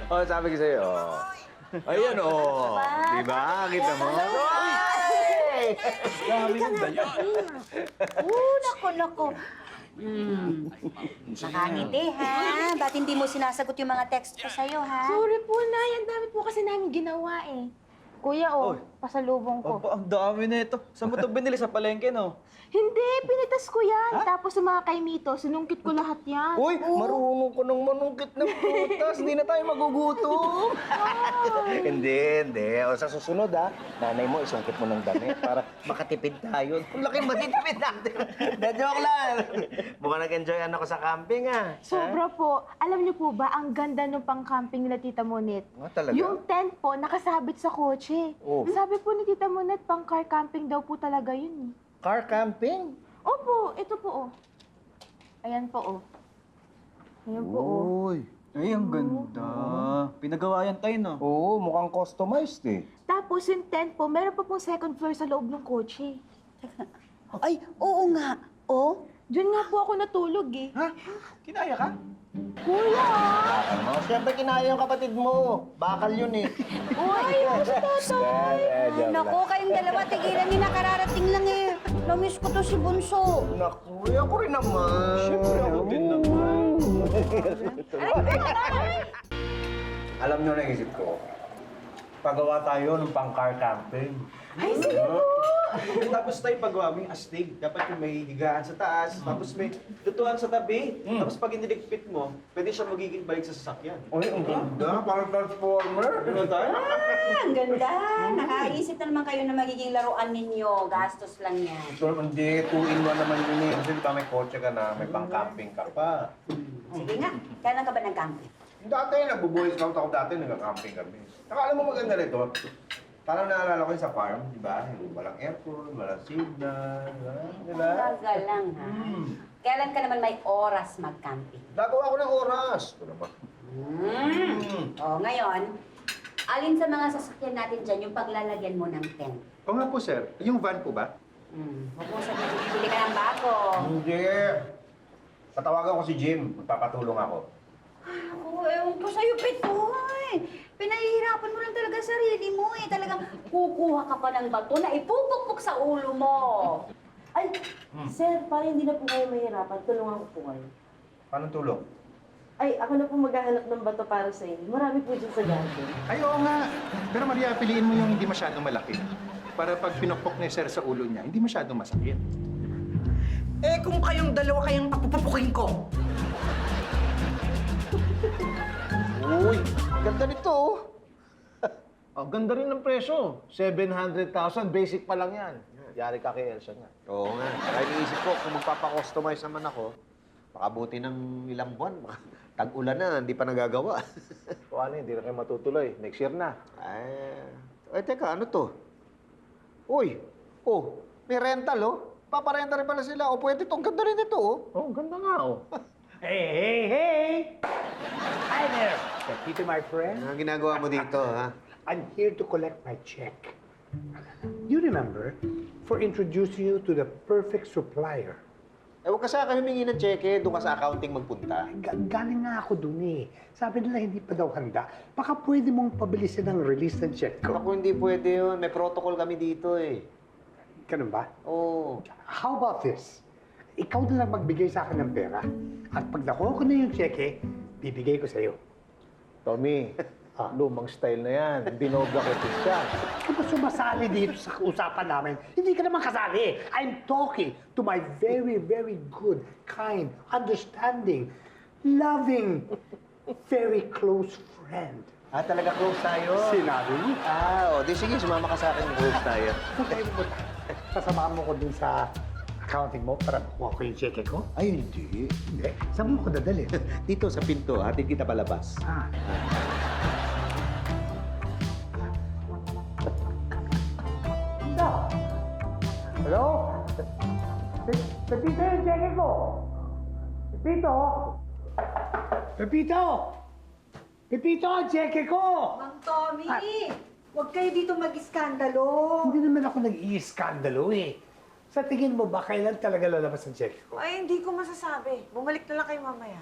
Oh, sabi ko sa'yo. Ayan, oh. Diba? Kita mo? Dami ng daya. Nako. Nakangiti, ha? Ba't hindi mo sinasagot yung mga text ko sa'yo, ha? Sorry po, Nay. Ang dami po kasi namin ginawa eh. Kuya, pasalubong ko. Aba, ang dami na ito. Saan mo ito binili sa palengke, no? Hindi, pinitas ko yan. Tapos sa mga kaimito, sinungkit ko lahat yan. Uy, marunong ko ng manungkit ng prutas. Hindi na tayo magugutom. Hindi. O sa susunod, nanay mo, isungkit mo ng damit para makatipid tayo. Kung laki matitipid natin. Joke lang. Mukhang nag-enjoy ko sa camping, Sobra po. Alam niyo po ba, ang ganda ng pang-camping nila Tita Monet. Talaga? Yung tent po, nakasabit sa kotse. Oh. Sabi po ni Tita Monet, pang-car camping daw po talaga yun. Car camping? Opo, ito po Ayan po Ayan po Uy. Ay, ang ganda. Pinagawa yan tayo, no? Oo, mukhang customized Tapos yung tent po, meron pa pong second floor sa loob ng kotse. Ay, oo nga. Oh? Diyan nga po ako natulog eh. Ha? Kinaya ka? Kuya! Ano? Siyempre kinaya yung kapatid mo. Bakal yun Uy, ako si tatay! Naku, kayong dalawa, tigilan niyo na, kararating lang eh. Namiss ko to si Bunso. Naku, ako rin naman. Siyempre ako din naman. Alam nyo, naisip ko, pagawa tayo ng pang-car camping. Ay, sige po! Tapos tayo pagawa mo yung astig. Dapat yung may higaan sa taas, tapos may lutuan sa tabi. Tapos pag iniligpit mo, pwede siya magiging balik sa sasakyan. Uy, ang ganda. Parang transformer. Ganun tayo? Ang ganda. Nakaisip na naman kayo na magiging laruan ninyo. Gastos lang yan. So, hindi, 2-in-1 naman yun Kasi di ba may kotse ka na, may pang-camping ka pa. Sige nga, kailan ka ba nag-camping? Dati, nagbo-boy scout ako dati, nag-camping kami. Saka alam mo maganda rito, parang naalala ko yung sa farm, di ba? Yung walang aircon, walang signal, di ba? Talaga lang, ha? Kailan ka naman may oras mag-camping? Gagawa ko ng oras. Ito naman. Ngayon, alin sa mga sasakyan natin dyan yung paglalagyan mo ng tent? O nga po, sir. Yung van po ba? Huwag mo sabihin, bibili ka ng bago. Hindi. Tatawagan ko si Jim. Magpapatulong ako. Ako, ewan ko sa'yo, Petoy. Pinahihirapan mo lang talaga sarili mo eh. Talagang kukuha ka pa ng bato na ipupukpok sa ulo mo. Ay, sir, para hindi na po kayo mahirapan, tulungan ko po kayo. Paano tulong? Ay, ako na po maghahanap ng bato para sa inyo. Marami po dyan sa garden. Ay, oo nga. Pero Maria, piliin mo yung hindi masyadong malaki. Para pag pinokpok ni Sir sa ulo niya, hindi masyadong masakit. Eh, kung kayong dalawa kayang papupupukin ko. Uy, ganda nito. Ang ganda rin ng presyo. 700,000, basic pa lang yan. Yari ka kay Elsa nga. Oo nga. Kaya iniisip ko, kung magpapakustomize naman ako, makabuti ng ilang buwan, tag-ulan na, hindi pa nagagawa. O ano, hindi na kayo matutuloy. Next year na. Ay, teka, ano to? Uy, may rental, Paparenta rin pala sila. O, pwede itong ganda rin ito, Oh, ang ganda nga, Hey! Hi there, Pepito, my friend. Ano ang ginagawa mo dito, ha? I'm here to collect my check. You remember, for introducing you to the perfect supplier. Huwag ka sa akin humingi ng cheque, doon ka sa accounting magpunta. Galing nga ako dun eh. Sabi nila hindi pa daw handa. Baka pwede mong pabilisin ang release ng check ko. Ako hindi pwede yun. May protocol kami dito, Ganun ba? Oo. How about this? Ikaw na lang magbigay sa akin ng pera. At pag nakuha ko na yung cheque, bibigay ko sa'yo. Tommy, lumang style na yan. Binobla ko siya. Kung ba sumasali dito sa usapan namin, hindi ka naman kasali. I'm talking to my very, very good, kind, understanding, loving, very close friend. Talaga close tayo? Sinabi mo? Di sige, sumama ka sa akin, close tayo. Sasamahan mo ko dun sa accounting mo para makuha ko yung cheque ko? Ay, hindi. Hindi. Saan mo ko dadali? Dito sa pinto, hatid kita palabas. Hello? Pepito yung cheque ko! Pepito! Pepito! Pepito, ang cheque ko! Mang Tommy, huwag kayo dito mag-iskandalo. Hindi naman ako nag-i-iskandalo Sa tingin mo ba, kailan talaga lalabas ang cheque ko? Ay, hindi ko masasabi. Bumalik na lang kayo mamaya.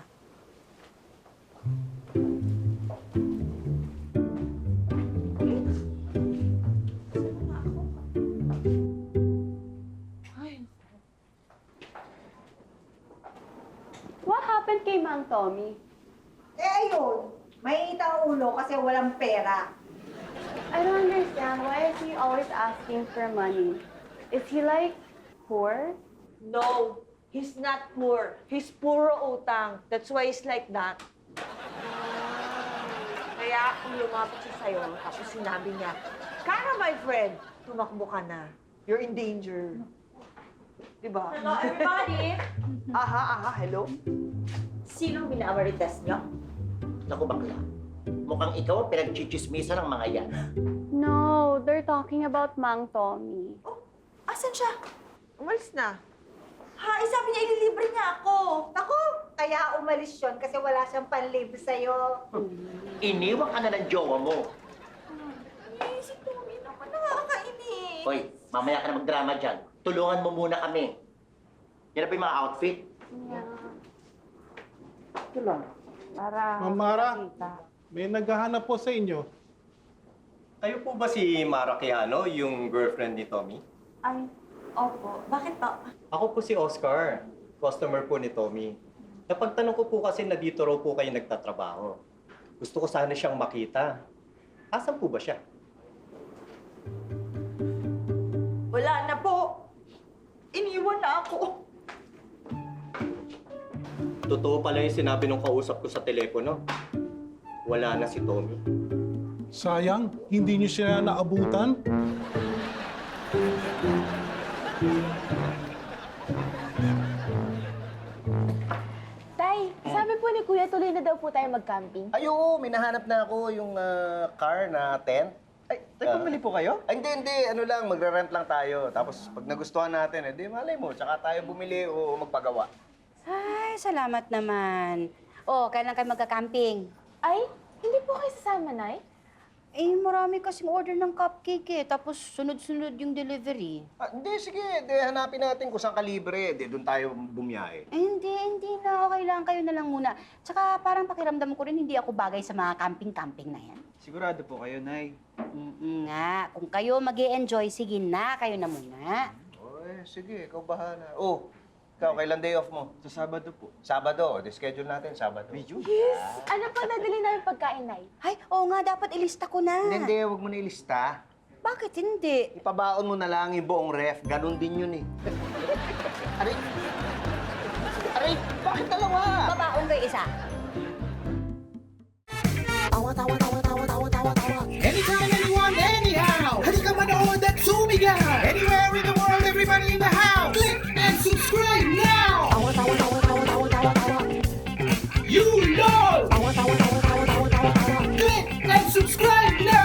happened kay Mang Tommy? Eh ayun, may ang ulo kasi walang pera. I don't understand. Why is he always asking for money? Is he like poor? No, he's not poor. He's puro utang. That's why he's like that. Kaya kung lumapit siya sa'yo, tapos sinabi niya, Kara, my friend, tumakbo ka na. You're in danger. Diba? Hello, everybody! Aha, hello? Sino minamarites niyo? Naku bakla, mukhang ikaw ang pinagchichismisa ng mga yan. No, they're talking about Mang Tommy. Asan siya? Umalis na. Ha, sabi niya ililibre niya ako. Naku, kaya umalis yun kasi wala siyang panlibre sa'yo. Iniwan ka na ng jowa mo. Eh, si Tommy naman nakakainis. Hoy, mamaya ka na magdrama dyan. Tulungan mo muna kami. Yan na ba yung mga outfit? Yeah. Ito lang. Para Ma'am Mara, makita. may naghahanap po sa inyo. Kayo po ba si Mara Quijano, yung girlfriend ni Tommy? Ay, opo. Bakit ba? Ako po si Oscar, customer po ni Tommy. Napagtanong ko po kasi na dito raw po kayo nagtatrabaho. Gusto ko sana siyang makita. Asan po ba siya? Wala na po. Iniwan na ako. Totoo pala yung sinabi nung kausap ko sa telepono. Wala na si Tommy. Sayang, hindi niyo siya naabutan. Tay, sabi po ni Kuya, tuloy na daw po tayo mag-camping. Ay, oo, may nahanap na ako yung car na tent. Ay, bumili po kayo? Ay, hindi. Ano lang, magre-rent lang tayo. Tapos pag nagustuhan natin, di malay mo, tsaka tayo bumili o magpagawa. Ay, salamat naman. Oh, kailan kayo magka-camping? Ay, hindi po kayo sasama, Nay? Eh, marami kasing order ng cupcake eh. Tapos sunod-sunod yung delivery. Ah, hindi, sige. Hanapin natin kung saan kalibre. Doon tayo bumiyahe. Eh, hindi na. Okay lang, kayo na lang muna. Tsaka parang pakiramdam ko rin hindi ako bagay sa mga camping-camping na yan. Sigurado po kayo, Nay. Nga, kung kayo mag-e-enjoy, sige na, kayo na muna. Oy, sige, ikaw bahala. Oh, ikaw, kailan day off mo? Sa Sabado po. Sabado. Schedule natin, Sabado. Yes! Ano po nadali namin pagkain, Nay? Ay, oo nga, dapat ilista ko na. Hindi, huwag mo na ilista. Bakit hindi? Ipabaon mo na lang yung buong ref. Ganon din yun eh. Aray! Aray! Bakit dalawa? Babaon ko yung isa. Anytime, anyone, anyhow. Halika manood at sumigaw. Anywhere in the world, everybody in the house. Click and subscribe now. You know. Click and subscribe now.